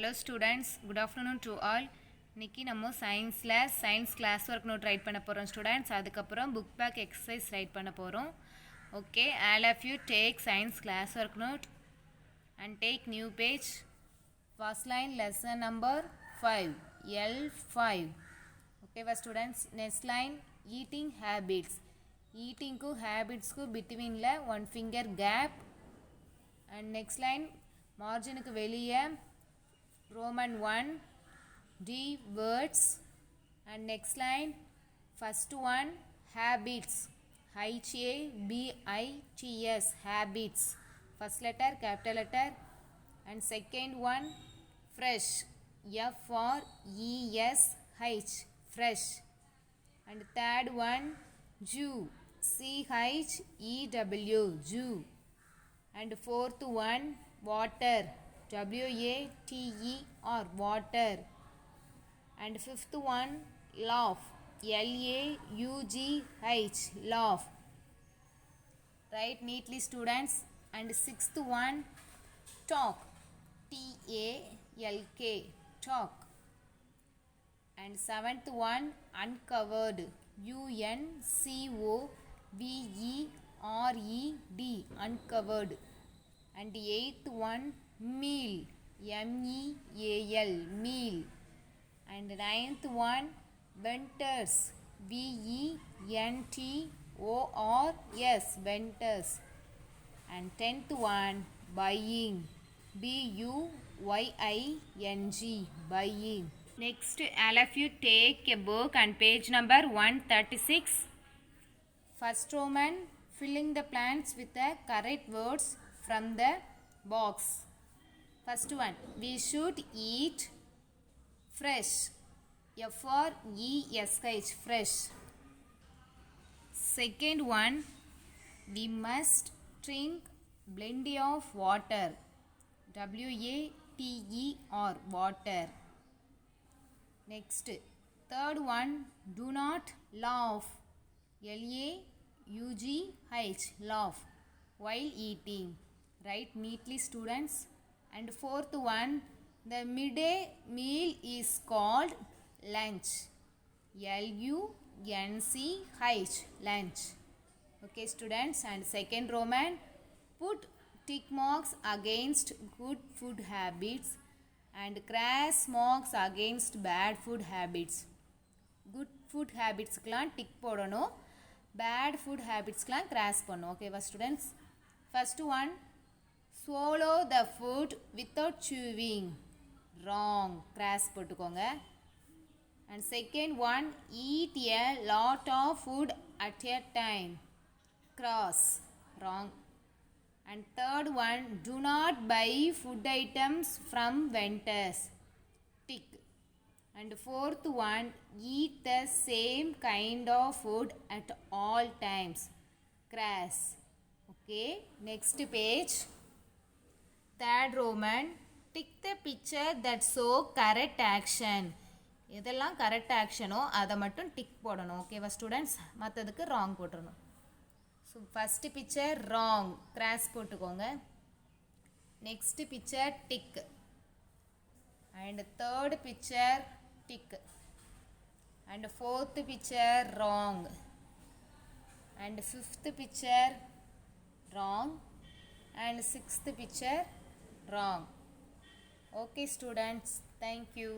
Hello students, good afternoon to all. இன்னைக்கு நம்ம science class work note write பண்ண போகிறோம் ஸ்டூடெண்ட்ஸ். அதுக்கப்புறம் புக் பேக் எக்ஸசைஸ் ரைட் பண்ண போகிறோம். Okay, all of you take science class work note and take new page. First line lesson number 5, L5. Okay students, next line eating habits. Eating ku habits ku between la one finger gap. And next line margin ku வெளியே Roman 1 D words. And next line first one habits, HABITS, habits, first letter capital letter. And second one fresh, FRESH, fresh. And third one Jew, CHEW, Jew. And fourth one water, WATER, water. And fifth one laugh, LAUGH, laugh. Write neatly students. And sixth one talk, TALK, talk. And seventh one uncovered, UNCOVERED, uncovered. And eighth one meal, MEAL, meal. And ninth one venters, VENTORS, venters. And tenth one buying, BUYING, buying. Next, all of you take a book and page number 136. First Roman, filling the blanks with the correct words from the box. First one, we should eat fresh, FRESH, fresh. Second one, we must drink plenty of water, WATER, water. Next, third one, do not laugh, LAUGH, laugh, while eating. Write neatly students. And fourth one, the midday meal is called lunch, LUNCH, lunch. Okay students. And second Roman, put tick marks against good food habits and cross marks against bad food habits. Good food habits Ghulam tick போடணும், bad food habits Ghulam cross பண்ணணும். Okay students. First one, swallow the food without chewing, wrong, cross போட்டுக்கோங்க. And second one, eat a lot of food at a time, cross, wrong. And third one, do not buy food items from vendors, tick. And fourth one, eat the same kind of food at all times, cross. Okay, next page. Third Roman, tick the picture that show correct action. இதெல்லாம் correct ஆக்ஷனோ அதை மட்டும் tick போடணும். ஓகேவா students, மற்றதுக்கு wrong போட்டுடணும். So first picture wrong, cross போட்டுக்கோங்க. Next picture tick. And third picture tick. And fourth picture wrong. And fifth picture wrong. And sixth picture wrong. Okay students, thank you.